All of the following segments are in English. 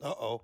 Uh-oh.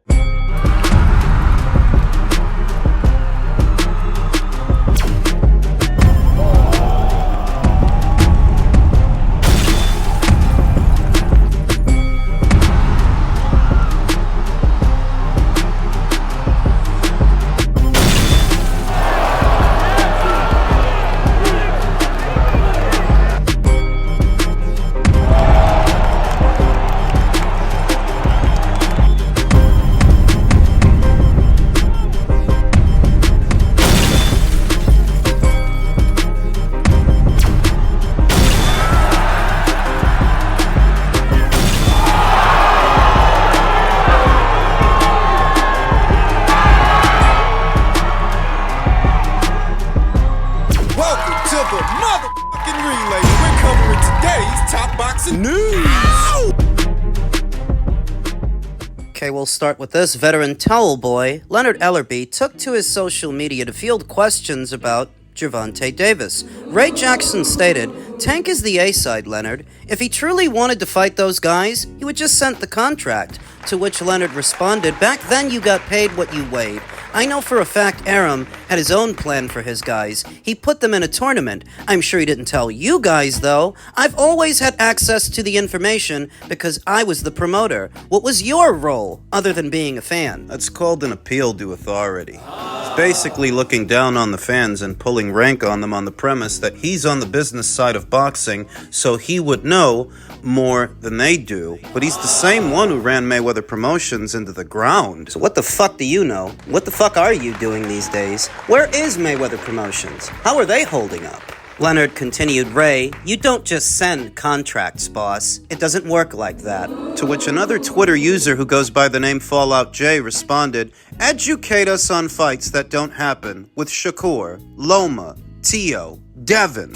Okay, we'll start with this. Veteran towel boy, Leonard Ellerbe, took to his social media to field questions about Gervonta Davis. Ray Jackson stated, "Tank is the A-side, Leonard. If he truly wanted to fight those guys, he would just send the contract." To which Leonard responded, "Back then you got paid what you weighed. I know for a fact Aram had his own plan for his guys. He put them in a tournament. I'm sure he didn't tell you guys, though. I've always had access to the information because I was the promoter. What was your role, other than being a fan?" That's called an appeal to authority. He's basically looking down on the fans and pulling rank on them on the premise that he's on the business side of boxing, so he would know more than they do. But he's the same one who ran Mayweather Promotions into the ground. So what the fuck do you know? What the fuck are you doing these days? Where is Mayweather Promotions? How are they holding up? Leonard continued, "Ray, you don't just send contracts, boss. It doesn't work like that." To which another Twitter user who goes by the name Fallout J responded, "Educate us on fights that don't happen with Shakur, Loma, Tio, Devin."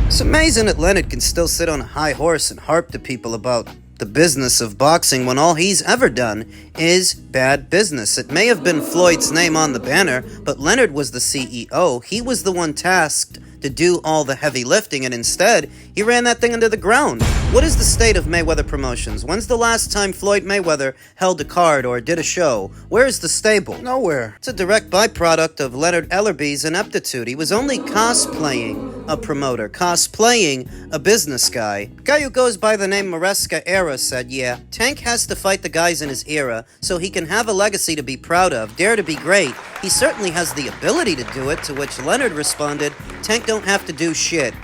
It's amazing that Leonard can still sit on a high horse and harp to people about the business of boxing when all he's ever done is bad business. It may have been Floyd's name on the banner, but Leonard was the CEO. He was the one tasked to do all the heavy lifting, and instead, he ran that thing into the ground. What is the state of Mayweather Promotions? When's the last time Floyd Mayweather held a card or did a show? Where is the stable? Nowhere. It's a direct byproduct of Leonard Ellerbe's ineptitude. He was only cosplaying a promoter, cosplaying a business guy. A guy who goes by the name Maresca Era said, "Yeah, Tank has to fight the guys in his era so he can have a legacy to be proud of, dare to be great. He certainly has the ability to do it," to which Leonard responded, "Tank don't have to do shit."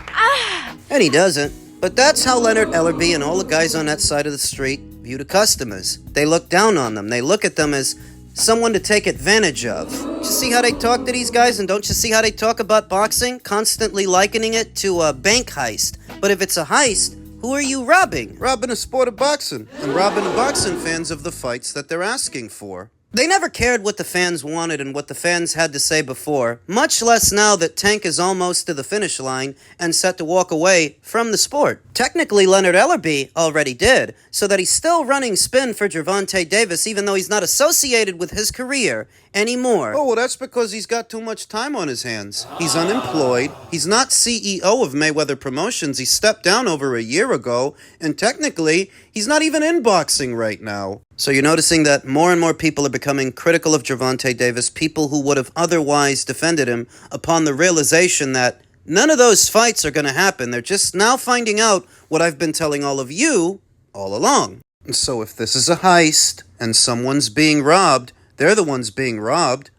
And he doesn't. But that's how Leonard Ellerbe and all the guys on that side of the street view the customers. They look down on them. They look at them as someone to take advantage of. Don't you see how they talk to these guys? And don't you see how they talk about boxing? Constantly likening it to a bank heist. But if it's a heist, who are you robbing? Robbing a sport of boxing, and robbing the boxing fans of the fights that they're asking for. They never cared what the fans wanted and what the fans had to say before, much less now that Tank is almost to the finish line and set to walk away from the sport. Technically, Leonard Ellerbe already did, so that he's still running spin for Gervonta Davis even though he's not associated with his career anymore. Oh, well, that's because he's got too much time on his hands. He's unemployed. He's not CEO of Mayweather Promotions. He stepped down over a year ago, and technically, he's not even in boxing right now. So you're noticing that more and more people are becoming critical of Gervonta Davis, people who would have otherwise defended him upon the realization that none of those fights are going to happen. They're just now finding out what I've been telling all of you all along. So if this is a heist and someone's being robbed, they're the ones being robbed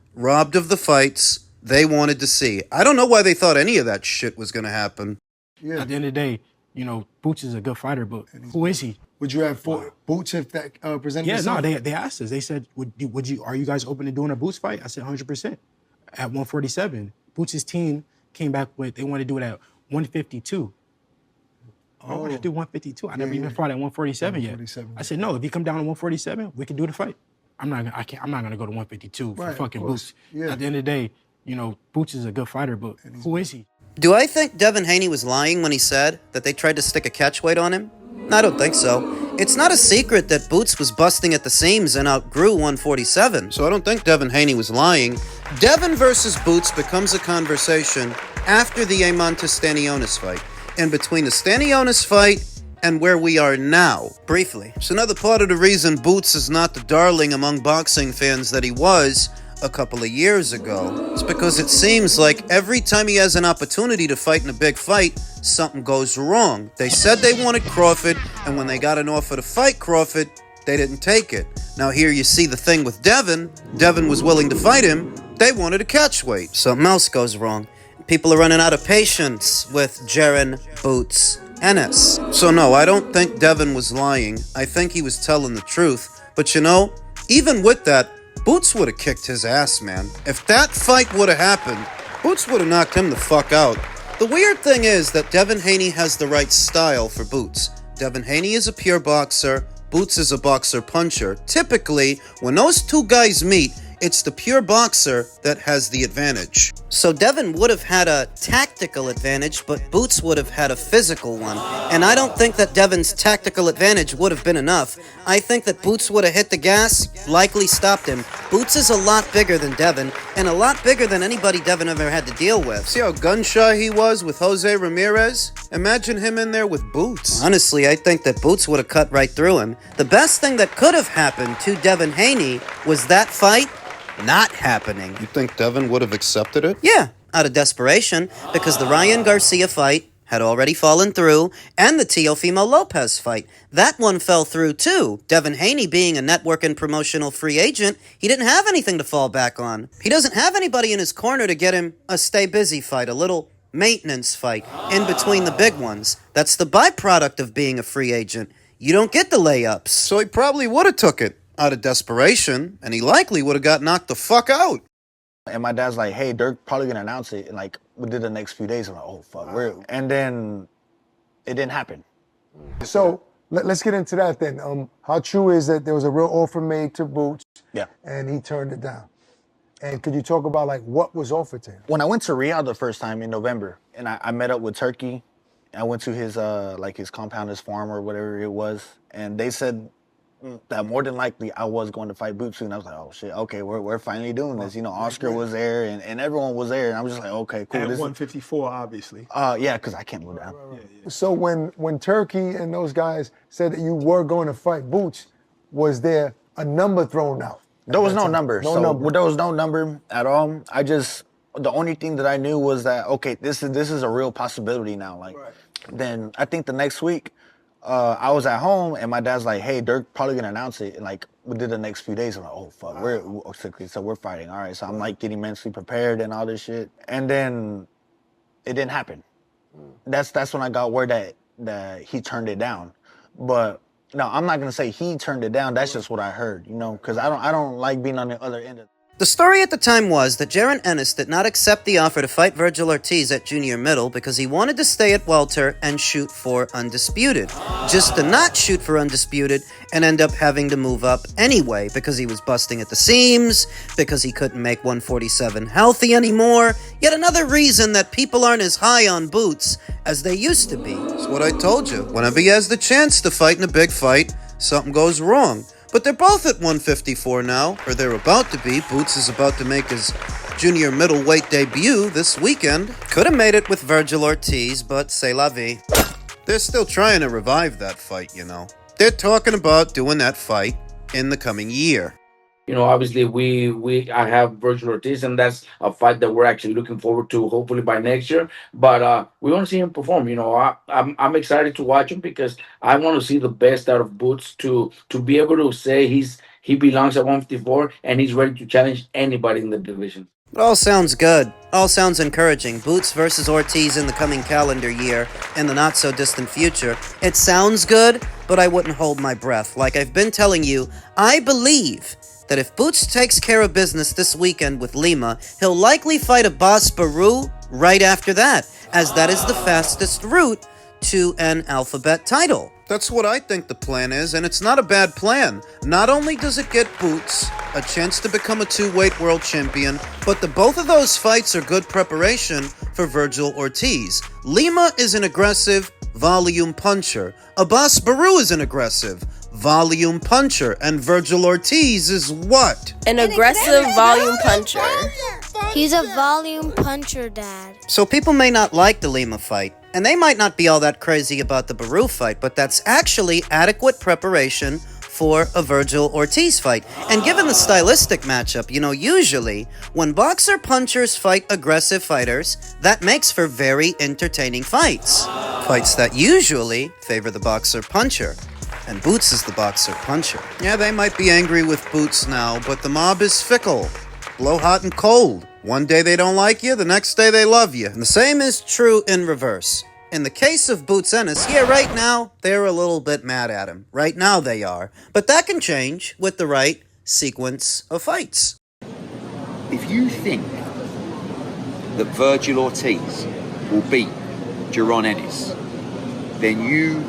of the fights they wanted to see. I don't know why they thought any of that shit was going to happen. Yeah. At the end of the day, Boots is a good fighter, but who is he? Would you have fought Boots if that presented itself? itself? No, they asked us. They said, are you guys open to doing a Boots fight? I said 100%. At 147, Boots' team came back with, they wanted to do it at 152. I wanted to do 152. I never even fought at 147 yet. I said, no, if you come down to 147, we can do the fight. I'm not gonna go to 152 for fucking Boots. Yeah. At the end of the day, Boots is a good fighter, but who is he? Do I think Devin Haney was lying when he said that they tried to stick a catchweight on him? I don't think so. It's not a secret that Boots was busting at the seams and outgrew 147. So I don't think Devin Haney was lying. Devin versus Boots becomes a conversation after the Amon to Stanionis fight. And between the Stanionis fight and where we are now. Briefly. It's another part of the reason Boots is not the darling among boxing fans that he was a couple of years ago. It's because it seems like every time he has an opportunity to fight in a big fight, something goes wrong. They said they wanted Crawford, and when they got an offer to fight Crawford, they didn't take it. Now here you see the thing with Devin. Devin was willing to fight him. They wanted to catch weight. Something else goes wrong. People are running out of patience with Jaron Boots Ennis. So no, I don't think Devin was lying. I think he was telling the truth. But you know, even with that, Boots would have kicked his ass, man. If that fight would have happened, Boots would have knocked him the fuck out. The weird thing is that Devin Haney has the right style for Boots. Devin Haney is a pure boxer. Boots is a boxer puncher. Typically, when those two guys meet, it's the pure boxer that has the advantage. So Devin would have had a tactical advantage, but Boots would have had a physical one. And I don't think that Devin's tactical advantage would have been enough. I think that Boots would have hit the gas, likely stopped him. Boots is a lot bigger than Devin, and a lot bigger than anybody Devin ever had to deal with. See how gun-shy he was with Jose Ramirez? Imagine him in there with Boots. Honestly, I think that Boots would have cut right through him. The best thing that could have happened to Devin Haney was that fight not happening. You think Devin would have accepted it? Yeah, out of desperation, because the Ryan Garcia fight had already fallen through, and the Teofimo Lopez fight. That one fell through too. Devin Haney being a network and promotional free agent, he didn't have anything to fall back on. He doesn't have anybody in his corner to get him a stay busy fight, a little maintenance fight in between the big ones. That's the byproduct of being a free agent. You don't get the layups. So he probably would have took it out of desperation, and he likely would have got knocked the fuck out. And my dad's like, hey, Dirk probably gonna announce it. And like, within the next few days, I'm like, oh, fuck, where? And then it didn't happen. So let's get into that then. How true is that there was a real offer made to Boots? Yeah. And he turned it down. And could you talk about like what was offered to him? When I went to Riyadh the first time in November, and I met up with Turkey, I went to his his compound, his farm or whatever it was, and they said that more than likely I was going to fight Boots soon. I was like, oh shit, okay, we're finally doing this. You know, Oscar was there and everyone was there, and I was just like, okay, cool. At this 154, obviously. Yeah, because I can't move down. So when Turkey and those guys said that you were going to fight Boots, was there a number thrown out? There was no number. No number. There was no number at all. The only thing that I knew was that, okay, this is a real possibility now. Like, then I think the next week, I was at home and my dad's like, hey, Dirk probably gonna announce it. And like within the next few days, I'm like, oh fuck, we're fighting. All right, so I'm like getting mentally prepared and all this shit. And then it didn't happen. That's when I got word that he turned it down. But no, I'm not gonna say he turned it down. That's just what I heard, you know, because I don't like being on the other end of it. The story at the time was that Jaron Ennis did not accept the offer to fight Virgil Ortiz at junior middle because he wanted to stay at welter and shoot for undisputed. Just to not shoot for undisputed and end up having to move up anyway because he was busting at the seams, because he couldn't make 147 healthy anymore. Yet another reason that people aren't as high on Boots as they used to be. That's what I told you. Whenever he has the chance to fight in a big fight, something goes wrong. But they're both at 154 now, or they're about to be. Boots is about to make his junior middleweight debut this weekend. Could have made it with Virgil Ortiz, but c'est la vie. They're still trying to revive that fight, you know. They're talking about doing that fight in the coming year. You know, obviously, I have Virgil Ortiz, and that's a fight that we're actually looking forward to, hopefully by next year. But we want to see him perform. You know, I'm excited to watch him because I want to see the best out of Boots to be able to say he belongs at 154 and he's ready to challenge anybody in the division. It all sounds good. All sounds encouraging. Boots versus Ortiz in the coming calendar year, in the not-so-distant future. It sounds good, but I wouldn't hold my breath. Like I've been telling you, I believe that if Boots takes care of business this weekend with Lima, he'll likely fight a Boss Baru right after that, as that is the fastest route to an alphabet title. That's what I think the plan is, and it's not a bad plan. Not only does it get Boots a chance to become a two-weight world champion, but both of those fights are good preparation for Virgil Ortiz. Lima is an aggressive volume puncher. Abbas Baru is an aggressive volume puncher, and Virgil Ortiz is what? An aggressive volume puncher. He's a volume puncher, Dad. So people may not like the Lima fight, And they might not be all that crazy about the Baru fight, but that's actually adequate preparation for a Virgil Ortiz fight. And given the stylistic matchup, usually when boxer-punchers fight aggressive fighters, that makes for very entertaining fights. Fights that usually favor the boxer-puncher. And Boots is the boxer-puncher. Yeah, they might be angry with Boots now, but the mob is fickle. Blow hot and cold. One day they don't like you, the next day they love you. And the same is true in reverse. In the case of Boots Ennis, right now, they're a little bit mad at him. Right now they are. But that can change with the right sequence of fights. If you think that Virgil Ortiz will beat Jaron Ennis, then you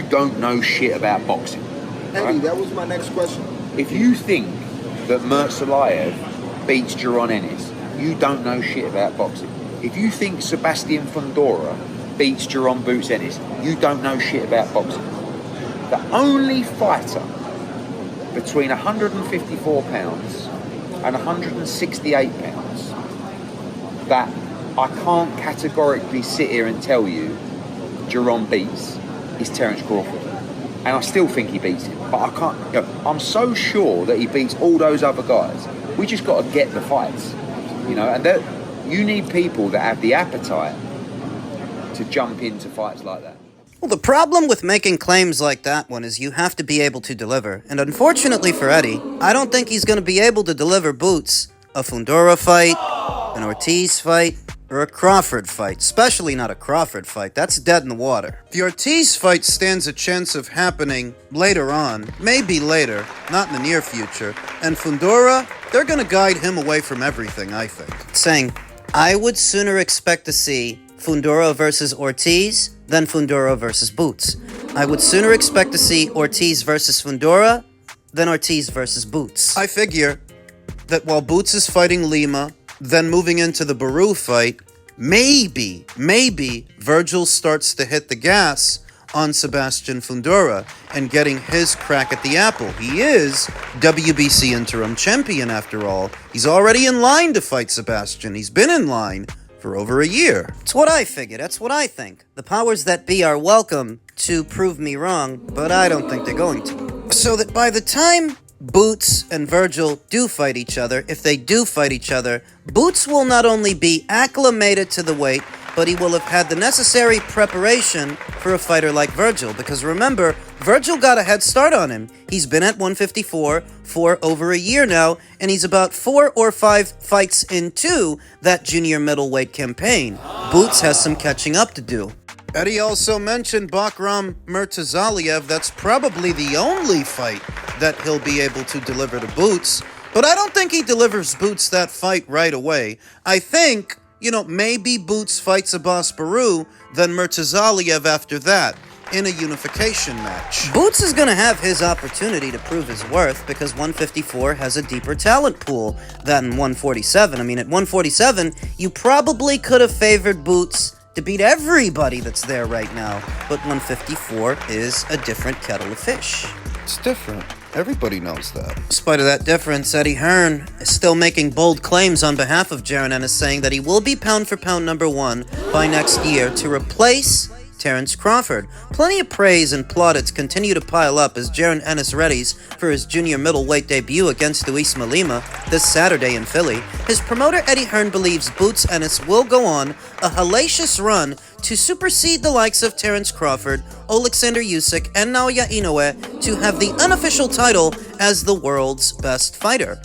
don't know shit about boxing. Haney, that was my next question. If you think that Murtsalayev beats Jaron Ennis, you don't know shit about boxing. If you think Sebastian Fundora beats Jaron Boots Ennis, you don't know shit about boxing. The only fighter between 154 pounds and 168 pounds that I can't categorically sit here and tell you Jaron beats is Terence Crawford. And I still think he beats him, but I can't. I'm so sure that he beats all those other guys. We just got to get the fights, and that you need people that have the appetite to jump into fights like that. Well, the problem with making claims like that one is you have to be able to deliver. And unfortunately for Eddie, I don't think he's going to be able to deliver Boots a Fundora fight, an Ortiz fight, or a Crawford fight. Especially not a Crawford fight. That's dead in the water. The Ortiz fight stands a chance of happening later on, maybe later, not in the near future. And Fundora, they're going to guide him away from everything, I think. Saying, I would sooner expect to see Fundora versus Ortiz than Fundora versus Boots. I would sooner expect to see Ortiz versus Fundora than Ortiz versus Boots. I figure that while Boots is fighting Lima, then moving into the Baru fight, maybe Virgil starts to hit the gas on Sebastian Fundora and getting his crack at the apple. He is WBC interim champion after all. He's already in line to fight Sebastian. He's been in line for over a year. It's what I figured. That's what I think. The powers that be are welcome to prove me wrong, but I don't think they're going to. So that by the time Boots and Virgil do fight each other, if they do fight each other, Boots will not only be acclimated to the weight, but he will have had the necessary preparation for a fighter like Virgil. Because remember, Virgil got a head start on him. He's been at 154 for over a year now, and he's about 4 or 5 fights into that junior middleweight campaign. Boots has some catching up to do. Eddie also mentioned Bakram Murtazaliev. That's probably the only fight that he'll be able to deliver to Boots. But I don't think he delivers Boots that fight right away. I think, maybe Boots fights Abbas Baru, then Murtazaliev after that, in a unification match. Boots is going to have his opportunity to prove his worth because 154 has a deeper talent pool than 147. I mean, at 147, you probably could have favored Boots to beat everybody that's there right now, but 154 is a different kettle of fish. It's different. Everybody knows that. In spite of that difference, Eddie Hearn is still making bold claims on behalf of Jaron Ennis, saying that he will be pound for pound #1 by next year to replace Terence Crawford. Plenty of praise and plaudits continue to pile up as Jaron Ennis readies for his junior middleweight debut against Luis Malima this Saturday in Philly. His promoter Eddie Hearn believes Boots Ennis will go on a hellacious run to supersede the likes of Terence Crawford, Alexander Usyk, and Naoya Inoue to have the unofficial title as the world's best fighter.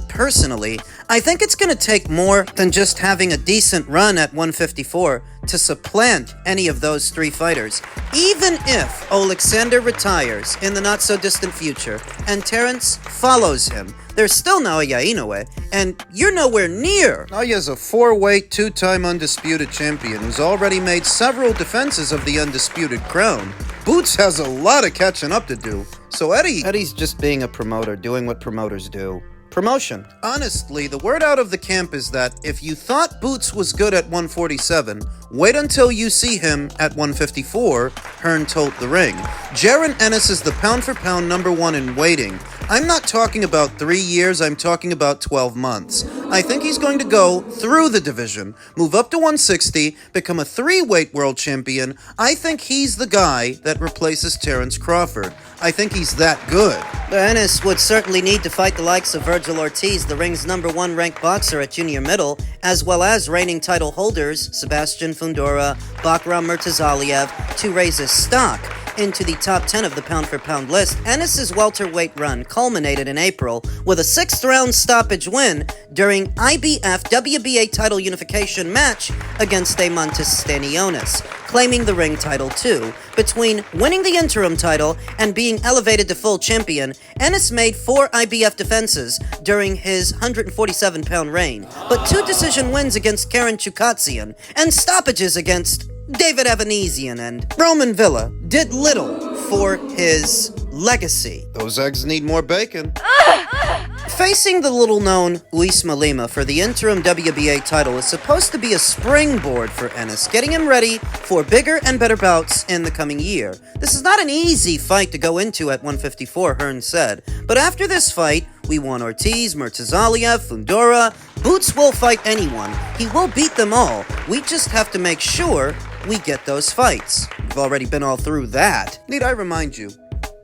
Personally, I think it's going to take more than just having a decent run at 154 to supplant any of those 3 fighters. Even if Alexander retires in the not-so-distant future and Terence follows him, there's still Naoya Inoue, and you're nowhere near. Naoya's a 4-weight, 2-time undisputed champion who's already made several defenses of the undisputed crown. Boots has a lot of catching up to do, so Eddie's just being a promoter, doing what promoters do. Promotion. Honestly, the word out of the camp is that if you thought Boots was good at 147, wait until you see him at 154, Hearn told The Ring. Jaron Ennis is the pound-for-pound #1 in waiting. I'm not talking about 3 years, I'm talking about 12 months. I think he's going to go through the division, move up to 160, become a 3-weight world champion. I think he's the guy that replaces Terrence Crawford. I think he's that good. Ennis would certainly need to fight the likes of Virgil Ortiz, the ring's #1 ranked boxer at junior middle, as well as reigning title holders Sebastian Fundora, Bakram Murtazaliev, to raise his stock into the top 10 of the pound-for-pound list. Ennis's welterweight run culminated in April with a 6th-round stoppage win during IBF WBA title unification match against Montes Stanionis, claiming the ring title too. Between winning the interim title and being elevated to full champion, Ennis made 4 IBF defenses during his 147-pound reign, but 2 decision wins against Karen Chukatsian and stoppages against David Evanesian and Roman Villa did little for his legacy. Those eggs need more bacon. Facing the little-known Luis Malima for the interim WBA title is supposed to be a springboard for Ennis, getting him ready for bigger and better bouts in the coming year. This is not an easy fight to go into at 154, Hearn said, but after this fight, we want Ortiz, Murtazaliev, Fundora. Boots will fight anyone. He will beat them all. We just have to make sure we get those fights. We've already been all through that. Need I remind you,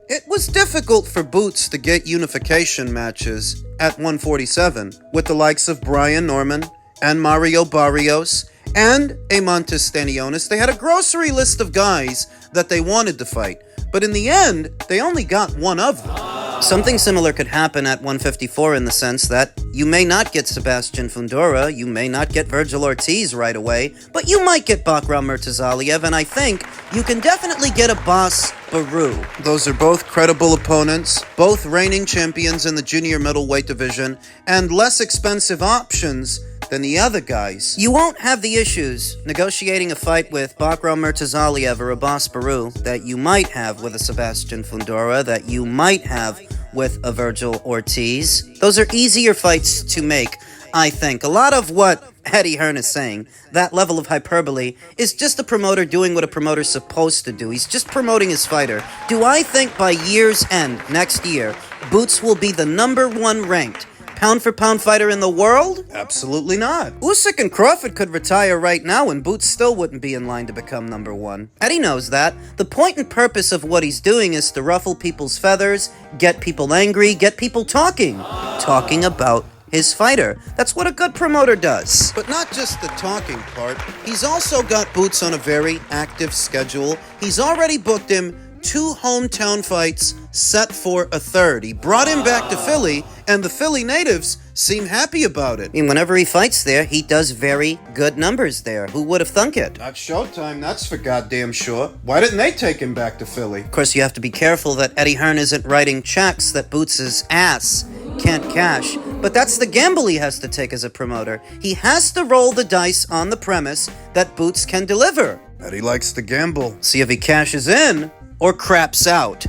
it was difficult for Boots to get unification matches at 147 with the likes of Brian Norman and Mario Barrios and Montes Stanionis. They had a grocery list of guys that they wanted to fight, but in the end, they only got one of them. Something similar could happen at 154 in the sense that you may not get Sebastian Fundora, you may not get Virgil Ortiz right away, but you might get Bakram Murtazaliev, and I think you can definitely get a Boss Baru. Those are both credible opponents, both reigning champions in the junior middleweight division, and less expensive options than the other guys. You won't have the issues negotiating a fight with Bakram Murtazaliev or a Boss Baru that you might have with a Sebastian Fundora, that you might have with a Virgil Ortiz. Those are easier fights to make, I think. A lot of what Eddie Hearn is saying, that level of hyperbole, is just a promoter doing what a promoter's supposed to do. He's just promoting his fighter. Do I think by year's end, next year, Boots will be the #1 ranked pound-for-pound fighter in the world? Absolutely not. Usyk and Crawford could retire right now and Boots still wouldn't be in line to become #1. Eddie knows that. The point and purpose of what he's doing is to ruffle people's feathers, get people angry, get people talking about his fighter. That's what a good promoter does. But not just the talking part. He's also got Boots on a very active schedule. He's already booked him 2 hometown fights set for a 3rd. He brought him back to Philly, and the Philly natives seem happy about it. I mean, whenever he fights there, he does very good numbers there. Who would have thunk it? At Showtime, that's for goddamn sure. Why didn't they take him back to Philly? Of course, you have to be careful that Eddie Hearn isn't writing checks that Boots' ass can't cash. But that's the gamble he has to take as a promoter. He has to roll the dice on the premise that Boots can deliver. Eddie likes to gamble. See if he cashes in or craps out.